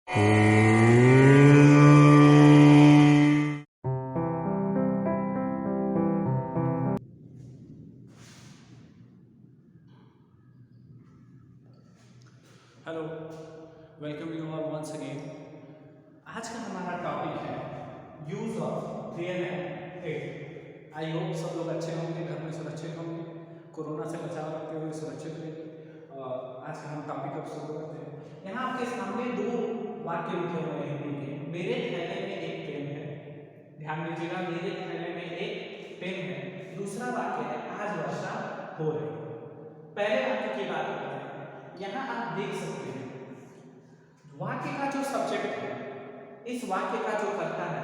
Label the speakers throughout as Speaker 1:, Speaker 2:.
Speaker 1: Hello, welcome you all once again. आज का हमारा टॉपिक है use of there and it. I hope सब लोग अच्छे होंगे, घर में सुरक्षित होंगे, कोरोना से बचाव रखते हुए सुरक्षित रहिए। और आज का हम टॉपिक अब शुरू करते हैं। यहाँ आपके सामने दो वाक्य लिखे हुए हैं हिंदी के। मेरे थैले में एक पेन है। ध्यान दीजिएगा, मेरे थैले में एक पेन है। दूसरा वाक्य है आज वर्षा हो रही है। पहले वाक्य की बात करते हैं। यहाँ आप देख सकते हैं वाक्य का जो सब्जेक्ट है, इस वाक्य का जो कर्ता है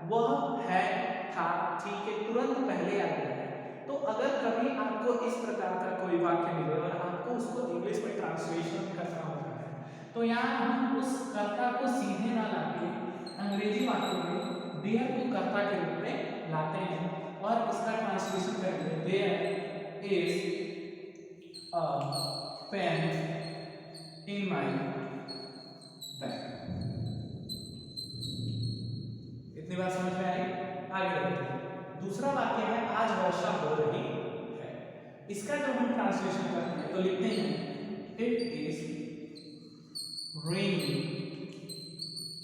Speaker 1: वह है, था, थी के तुरंत पहले आ गया है। तो अगर कभी आपको इस प्रकार का कोई वाक्य मिले और आपको उसको इंग्लिश में ट्रांसलेशन करना होता है, तो यहाँ हम उस कर्ता को सीधे ना लाके अंग्रेजी वाक्य में देयर को कर्ता के रूप में लाते हैं और इसका ट्रांसलेशन करेंगे। There is a pen in my bag. इतनी बात समझ में आई? आगे बढ़ते हैं। दूसरा वाक्य है आज वर्षा हो रही है। इसका जब हम ट्रांसलेशन करते हैं तो लिखते हैं इट इज रेनिंग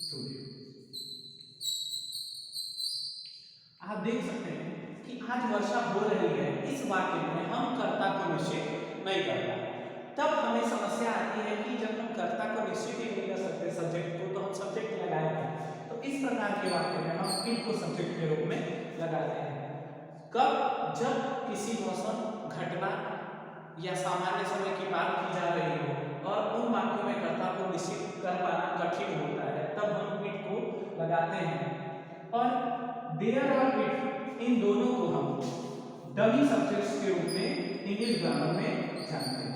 Speaker 1: टुडे। आप देख सकते हैं कि आज वर्षा हो रही है। इस वाक्य में हम कर्ता को निश्चित नहीं कर रहे। तब हमें समस्या आती है कि जब हम कर्ता को निश्चित ही नहीं कर सकते सब्जेक्ट को, तो हम सब्जेक्ट लगाएंगे। तो इस प्रकार के वाक्य में हम इट को सब्जेक्ट के रूप में लगाते हैं। कब? जब किसी मौसम, घटना या सामान्य समय की बात की जा रही हो और उन वाक्यों में कर्ता को निश्चित कर पाना कठिन होता है, तब हम इट को लगाते हैं। और देयर और इट, इन दोनों को हम डमी सब्जेक्ट्स के रूप में इंग्लिश ग्रामर में जानते हैं।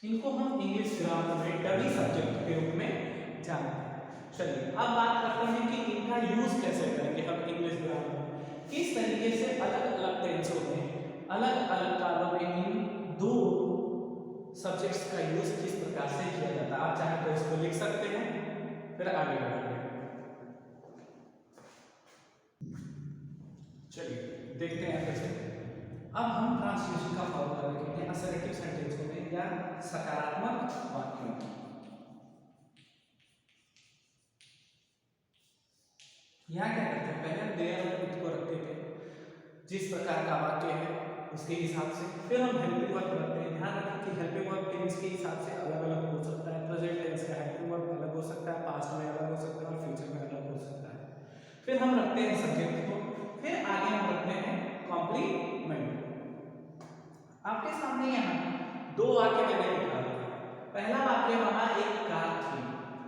Speaker 1: इनको हम इंग्लिश ग्रामर में डमी सब्जेक्ट के रूप में जानते हैं। चलिए अब बात करते हैं कि इनका यूज कैसे करेंगे हम इंग्लिश ग्रामर में। किस तरीके से अलग अलग टेंसों में, अलग अलग कालों में इन दो सब्जेक्ट्स का यूज किस प्रकार से किया जाता है। आप चाहे तो इसको लिख सकते हैं, फिर आगे बढ़ेंगे। चलिए देखते हैं कैसे। अब हम ट्रांसलेशन का फॉर्मूला लिखेंगे असर्टिव सेंटेंसों में या सकारात्मक वाक्यों में। यहाँ क्या करते हैं, पहले हम देयर और इट को रखते थे जिस प्रकार का वाक्य है उसके हिसाब से। फिर हम हेल्पिंग वर्ब रखते हैं। ध्यान रखें कि हेल्पिंग वर्ब टेंस के हिसाब से अलग अलग हो सकता है। प्रेजेंट टेंस का हेल्पिंग वर्ब अलग हो सकता है, पास्ट में अलग हो सकता है और फ्यूचर में अलग हो सकता है। फिर हम रखते हैं सब्जेक्ट को, फिर आगे हम रखते हैं कॉम्प्लीमेंट। आपके सामने यहाँ दो वाक्य मैंने लिखा है। पहला वाक्य वहां एक कार थी।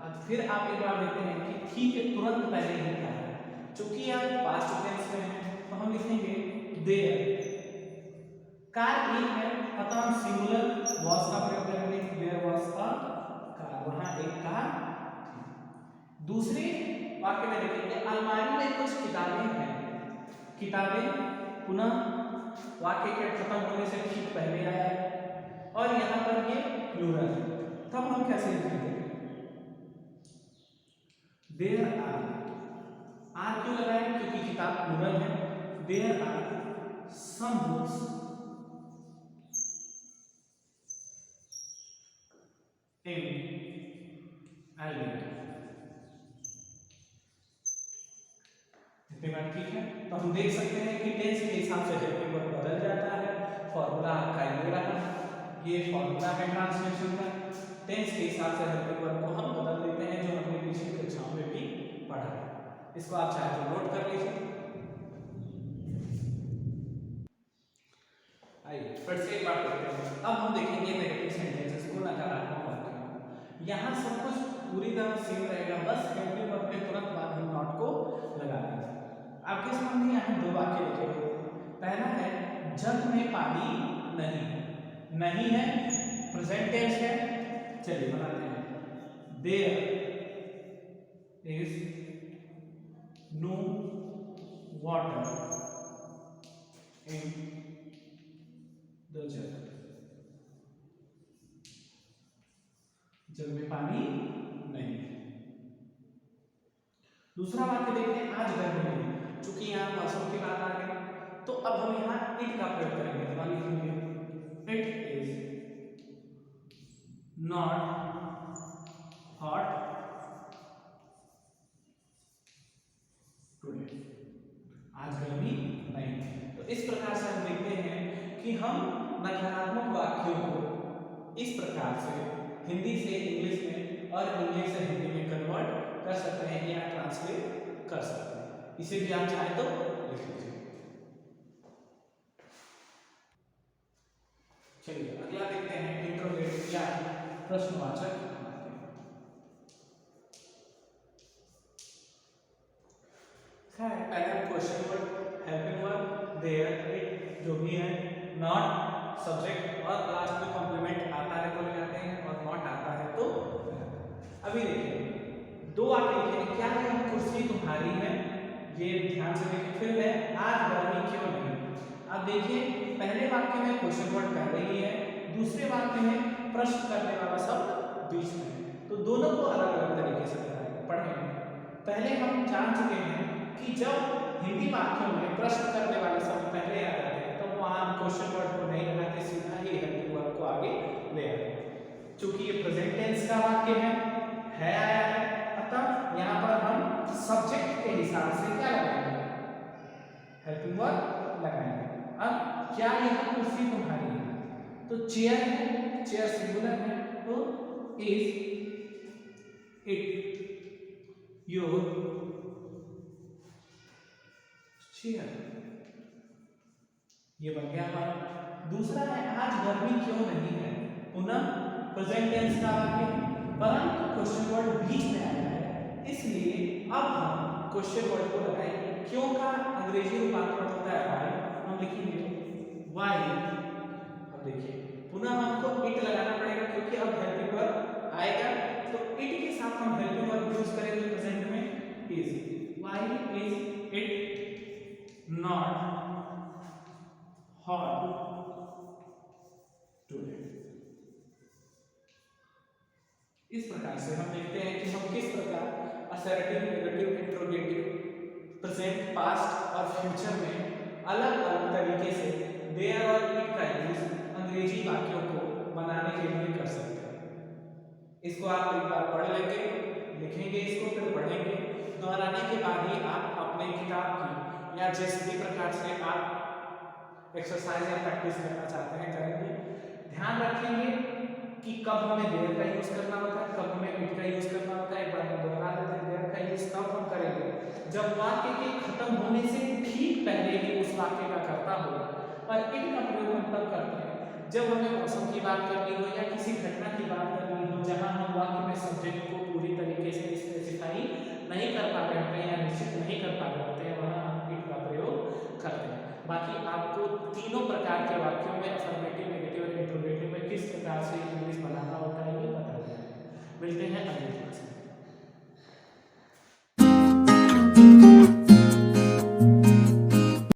Speaker 1: अब फिर आप एक बार देखते हैं कि थी के तुरंत पहले ही क्या है। चूंकि यह पास्ट टेंस में है तो हम लिखेंगे देयर। कार एक है, अतः हम सिंगुलर वाज का प्रयोग करेंगे। देयर वाज अ कार, वहां एक कार थी। दूसरे वाक्य में देखेंगे अलमारी में कुछ किताबें हैं। किताबें पुनः वाक्य के खत्म होने से ठीक पहले आया है और यहाँ पर ये प्लूरल है। तब हम कैसे लिखेंगे? देयर आर क्यों लगाए? क्योंकि किताब प्लूरल है। There are some books in element. इतनी बात ठीक है? तो हम देख सकते हैं कि टेंस के हिसाब से हेल्पिंग वर्ब बदल जाता है। फॉर्मूला आपका ये रहा, ये फॉर्मूला है ट्रांसलेशन का। टेंस के हिसाब से हेल्पिंग वर्ब को हम बदल देते हैं, जो हमने पिछली कक्षाओं में भी पढ़ा है। इसको आप चाहे तो नोट कर लीजिए। आइए फिर से एक बात करते हैं। अब हम देखेंगे नेगेटिव सेंटेंसेस को, नकारात्मक वाक्यों को। यहाँ सब कुछ पूरी तरह सेम रहेगा, बस हेल्पिंग वर्ब के तुरंत बाद हम नॉट को लगा देंगे। आपके सामने यहाँ दो वाक्य लिखे हुए हैं। पहला है जग में पानी नहीं है। नहीं है प्रेजेंट टेंस है। चलिए बनाते हैं। There is no water in the jug. जल में पानी नहीं है। दूसरा वाक्य देखते हैं, आज गर्मी नहीं। चूंकि यहाँ मौसम की बात आ गई तो अब हम यहाँ इट का प्रयोग करेंगे। तो लिखेंगे it is not hot today. आज गर्मी नहीं है। तो इस प्रकार से हम देखते हैं कि हम नकारात्मक वाक्यों को इस प्रकार से हिंदी से इंग्लिश में और इंग्लिश से हिंदी में कन्वर्ट कर सकते हैं या ट्रांसलेट कर सकते हैं। इसे भी आप चाहे तो लिख लीजिए। चलिए अगला देखते हैं, इंट्रोगेटिव या प्रश्नवाचक। पहले हम question word, helping verb, there, it जो भी है, नॉट, सब्जेक्ट और लास्ट में कॉम्प्लीमेंट आता है तो लगाते हैं और नॉट आता है तो। अभी देखिए दो वाक्य लिखे हैं, क्या है कुर्सी तुम्हारी है, ये ध्यान से देखिए। फिर है आज गर्मी क्यों नहीं। अब देखिए पहले वाक्य में क्वेश्चन वर्ड पहले ही है, दूसरे वाक्य में प्रश्न करने वाला शब्द बीच में है, तो दोनों को अलग अलग तरीके से पढ़ेंगे। पहले हम जान चुके हैं कि जब हिंदी वाक्यों में प्रश्न करने वाले शब्द पहले आ जाते हैं तो वहां क्वेश्चन वर्ड को नहीं लगाते, सीधा ही हेल्पिंग वर्ब को आगे ले आते हैं। चूंकि ये प्रेजेंट टेंस का वाक्य है आया है, अतः यहाँ पर हम सब्जेक्ट के हिसाब से क्या लगाएंगे, हेल्पिंग वर्ब लगाएंगे। अब क्या यह कुर्सी तुम्हारी है, तो चेयर है, चेयर सिंगुलर है, तो इज इट योर चेयर, ये बन गया हमारा। दूसरा है आज गर्मी क्यों नहीं है, पुनः प्रेजेंट टेंस का वाक्य, परंतु क्वेश्चन वर्ड बीच में आया है, इसलिए अब हम क्वेश्चन वर्ड को लगाएंगे। क्यों का अंग्रेजी रूपांतरण होता है व्हाई, हम लिखेंगे व्हाई। अब देखिए पुनः हमको इट लगाना पड़ेगा क्योंकि अब हेल्पिंग वर्ब आएगा, तो इट के साथ हम हेल्पिंग वर्ब यूज करेंगे प्रेजेंट में is. Why is it not hot today. इस प्रकार से हम देखते हैं कि हम किस प्रकार assertive, negative, interrogative, present, past और फ्यूचर में अलग अलग तरीके से देयर और इट का यूज अंग्रेजी वाक्यों को बनाने के लिए कर सकते हैं। इसको आप एक बार पढ़ लेंगे, लिखेंगे इसको, फिर पढ़ेंगे, दोहराने के बाद ही आप अपने किताब की या जिस भी प्रकार से आप एक्सरसाइज या प्रैक्टिस करना चाहते हैं करेंगे। ध्यान रखेंगे कि कब हमें देयर का यूज करना होता है, कब हमें इट का यूज करना होता है। एक बार हम दोहरा देते हैं, देयर का यूज तब हम करेंगे जब वाक्य के खत्म होने से ठीक पहले ही उस वाक्य का कर्ता हो, और इट का प्रयोग हम तब करते हैं जब हमें मौसम की बात करनी हो या किसी घटना की बात करनी हो जहां हम वाक्य में सब्जेक्ट को पूरी तरीके से